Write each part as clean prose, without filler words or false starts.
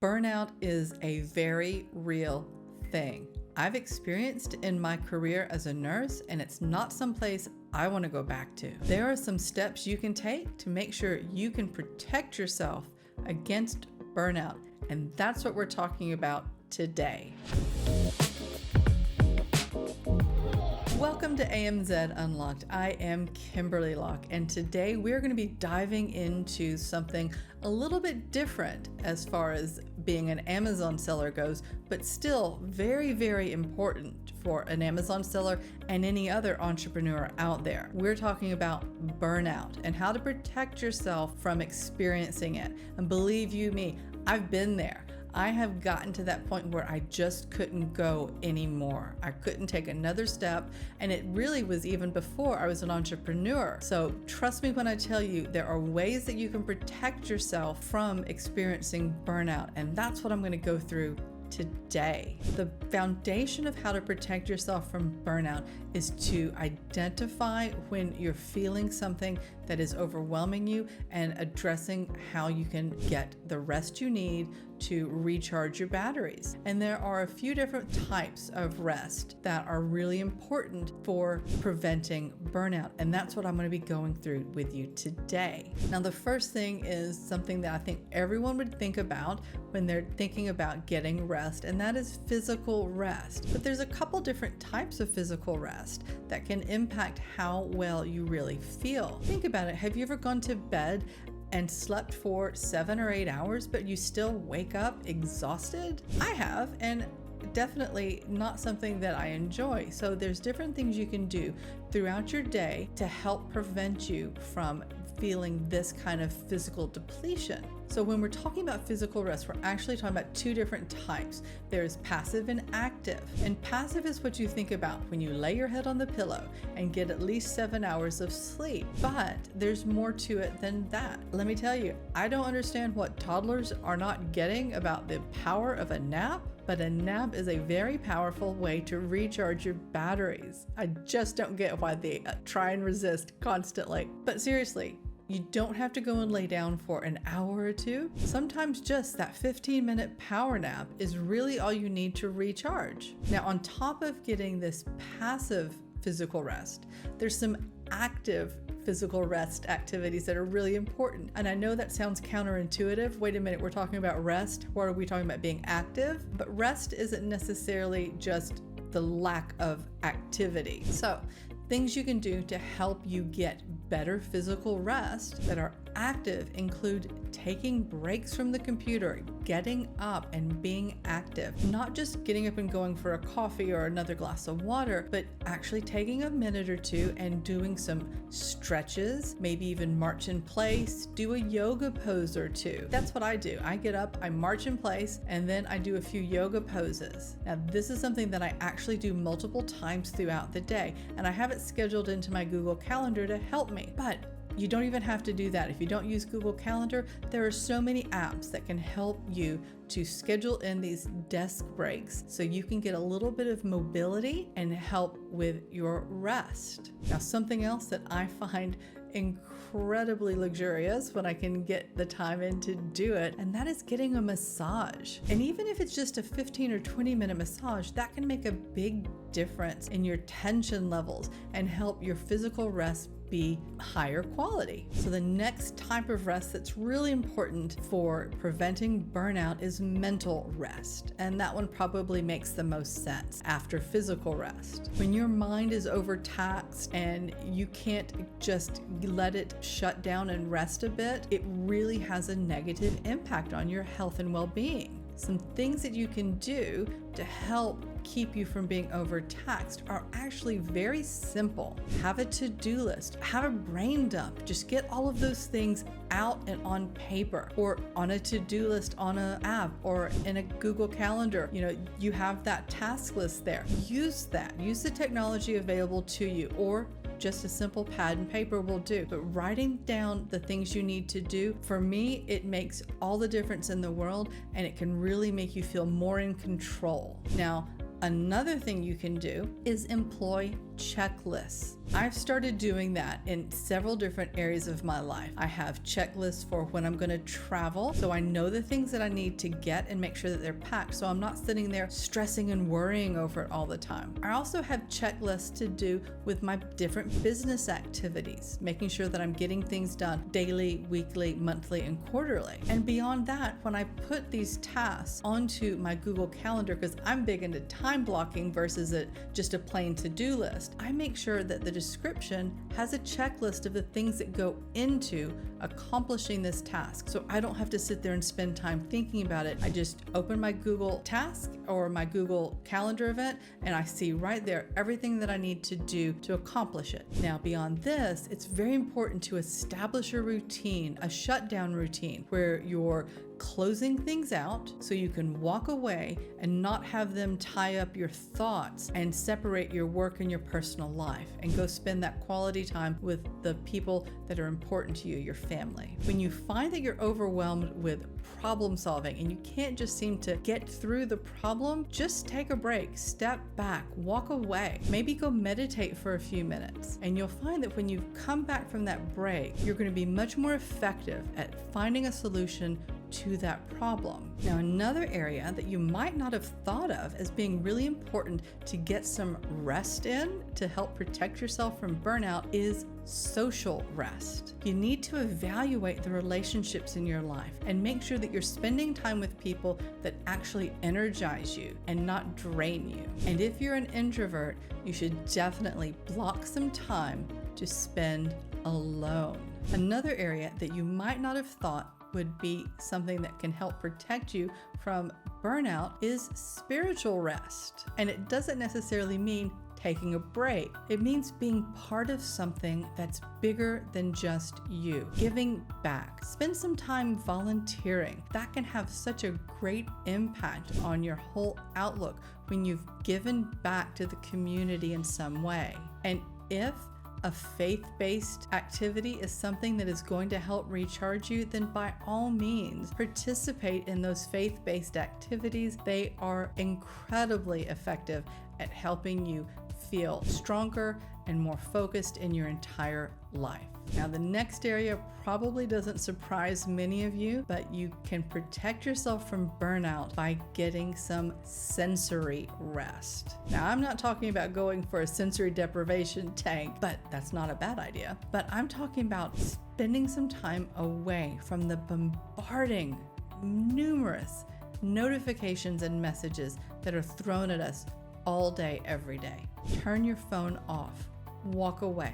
Burnout is a very real thing. I've experienced in my career as a nurse, and it's not someplace I want to go back to. There are some steps you can take to make sure you can protect yourself against burnout, and that's what we're talking about today. Welcome to AMZ Unlocked. I am Kimberly Locke, and today we're going to be diving into something a little bit different as far as being an Amazon seller goes, but still very, very important for an Amazon seller and any other entrepreneur out there. We're talking about burnout and how to protect yourself from experiencing it. And believe you me, I've been there. I have gotten to that point where I just couldn't go anymore. I couldn't take another step, and it really was even before I was an entrepreneur. So trust me when I tell you, there are ways that you can protect yourself from experiencing burnout, and that's what I'm going to go through today. The foundation of how to protect yourself from burnout is to identify when you're feeling something that is overwhelming you and addressing how you can get the rest you need to recharge your batteries. And there are a few different types of rest that are really important for preventing burnout. And that's what I'm going to be going through with you today. Now, the first thing is something that I think everyone would think about when they're thinking about getting rest, and that is physical rest. But there's a couple different types of physical rest that can impact how well you really feel. Think about it. Have you ever gone to bed and slept for 7 or 8 hours, but you still wake up exhausted? I have, and definitely not something that I enjoy. So there's different things you can do throughout your day to help prevent you from feeling this kind of physical depletion. So when we're talking about physical rest, we're actually talking about two different types. There's passive and active. And passive is what you think about when you lay your head on the pillow and get at least 7 hours of sleep. But there's more to it than that. Let me tell you, I don't understand what toddlers are not getting about the power of a nap, but a nap is a very powerful way to recharge your batteries. I just don't get why they try and resist constantly. But seriously, you don't have to go and lay down for an hour or two. Sometimes just that 15-minute power nap is really all you need to recharge. Now, on top of getting this passive physical rest, there's some active physical rest activities that are really important. And I know that sounds counterintuitive. Wait a minute, we're talking about rest. What are we talking about being active? But rest isn't necessarily just the lack of activity. So things you can do to help you get better physical rest that are active include taking breaks from the computer, getting up and being active. Not just getting up and going for a coffee or another glass of water, but actually taking a minute or two and doing some stretches, maybe even march in place, do a yoga pose or two. That's what I do. I get up, I march in place, and then I do a few yoga poses. Now, this is something that I actually do multiple times throughout the day, and I have it scheduled into my Google Calendar to help me. But you don't even have to do that. If you don't use Google Calendar, there are so many apps that can help you to schedule in these desk breaks so you can get a little bit of mobility and help with your rest. Now, something else that I find incredibly luxurious when I can get the time in to do it, and that is getting a massage. And even if it's just a 15 or 20-minute massage, that can make a big difference in your tension levels and help your physical rest be higher quality. So the next type of rest that's really important for preventing burnout is mental rest. And that one probably makes the most sense after physical rest. When your mind is overtaxed and you can't just let it shut down and rest a bit, it really has a negative impact on your health and well-being. Some things that you can do to help keep you from being overtaxed are actually very simple. Have a to-do list, have a brain dump. Just get all of those things out and on paper or on a to-do list on an app or in a Google Calendar. You have that task list there. Use that. Use the technology available to you, or just a simple pad and paper will do. But writing down the things you need to do, for me, it makes all the difference in the world, and it can really make you feel more in control. Now, another thing you can do is employ checklists. I've started doing that in several different areas of my life. I have checklists for when I'm going to travel, so I know the things that I need to get and make sure that they're packed, so I'm not sitting there stressing and worrying over it all the time. I also have checklists to do with my different business activities, making sure that I'm getting things done daily, weekly, monthly, and quarterly. And beyond that, when I put these tasks onto my Google Calendar, because I'm big into time blocking versus just a plain to-do list, I make sure that the description has a checklist of the things that go into accomplishing this task. So I don't have to sit there and spend time thinking about it. I just open my Google task or my Google Calendar event, and I see right there everything that I need to do to accomplish it. Now, beyond this, it's very important to establish a routine, a shutdown routine, where you're closing things out so you can walk away and not have them tie up your thoughts and separate your work and your personal life, and go spend that quality time with the people that are important to you, your family. When you find that you're overwhelmed with problem solving and you can't just seem to get through the problem, just take a break, step back, walk away, maybe go meditate for a few minutes. And you'll find that when you come back from that break, you're going to be much more effective at finding a solution to that problem. Now, another area that you might not have thought of as being really important to get some rest in to help protect yourself from burnout is social rest. You need to evaluate the relationships in your life and make sure that you're spending time with people that actually energize you and not drain you. And if you're an introvert, you should definitely block some time to spend alone. Another area that you might not have thought would be something that can help protect you from burnout is spiritual rest. And it doesn't necessarily mean taking a break. It means being part of something that's bigger than just you. Giving back. Spend some time volunteering. That can have such a great impact on your whole outlook when you've given back to the community in some way. And if a faith-based activity is something that is going to help recharge you, then by all means, participate in those faith-based activities. They are incredibly effective at helping you feel stronger and more focused in your entire life. Now, the next area probably doesn't surprise many of you, but you can protect yourself from burnout by getting some sensory rest. Now, I'm not talking about going for a sensory deprivation tank, but that's not a bad idea. But I'm talking about spending some time away from the bombarding, numerous notifications and messages that are thrown at us all day, every day. Turn your phone off. Walk away.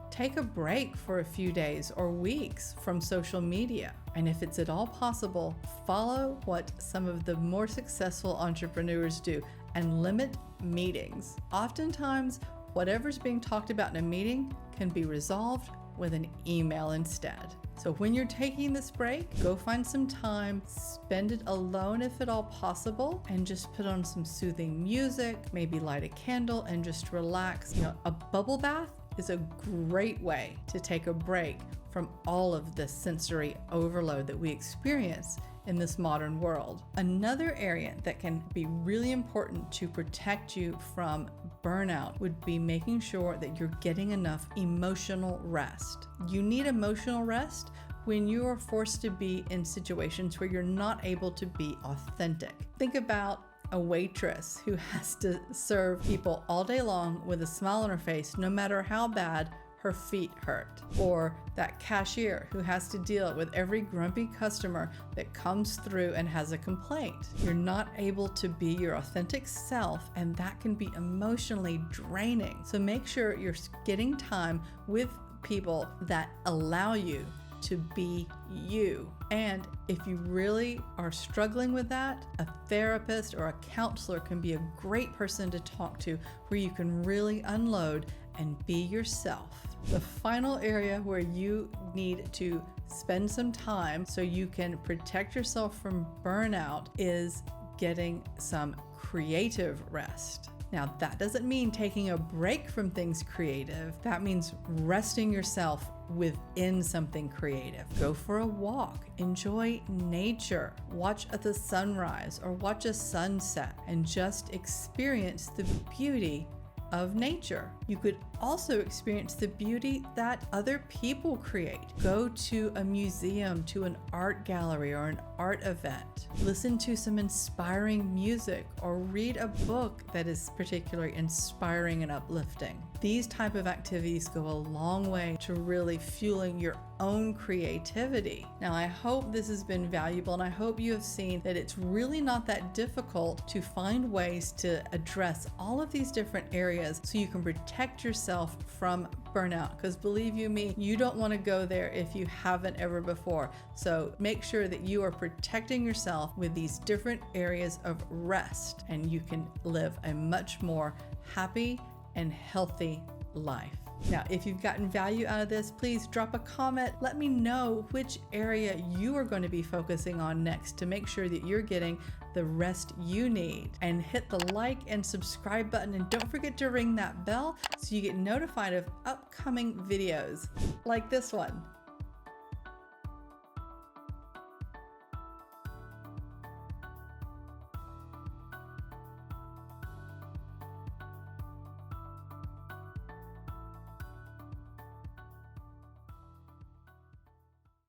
Take a break for a few days or weeks from social media. And if it's at all possible, follow what some of the more successful entrepreneurs do and limit meetings. Oftentimes, whatever's being talked about in a meeting can be resolved with an email instead. So when you're taking this break, go find some time, spend it alone if at all possible, and just put on some soothing music, maybe light a candle and just relax. A bubble bath is a great way to take a break from all of the sensory overload that we experience in this modern world. Another area that can be really important to protect you from burnout would be making sure that you're getting enough emotional rest. You need emotional rest when you are forced to be in situations where you're not able to be authentic. Think about a waitress who has to serve people all day long with a smile on her face, no matter how bad her feet hurt. Or that cashier who has to deal with every grumpy customer that comes through and has a complaint. You're not able to be your authentic self, and that can be emotionally draining. So make sure you're getting time with people that allow you to be you. And if you really are struggling with that, a therapist or a counselor can be a great person to talk to, where you can really unload and be yourself. The final area where you need to spend some time so you can protect yourself from burnout is getting some creative rest. Now, that doesn't mean taking a break from things creative. That means resting yourself within something creative. Go for a walk, enjoy nature, watch the sunrise or watch a sunset, and just experience the beauty of nature. You could also experience the beauty that other people create. Go to a museum, to an art gallery or an art event. Listen to some inspiring music or read a book that is particularly inspiring and uplifting. These type of activities go a long way to really fueling your own creativity. Now, I hope this has been valuable, and I hope you have seen that it's really not that difficult to find ways to address all of these different areas so you can protect yourself from burnout. Because believe you me, you don't want to go there if you haven't ever before. So make sure that you are protecting yourself with these different areas of rest, and you can live a much more happy and healthy life. Now, if you've gotten value out of this, please drop a comment. Let me know which area you are going to be focusing on next to make sure that you're getting the rest you need. And hit the like and subscribe button, and don't forget to ring that bell so you get notified of upcoming videos like this one.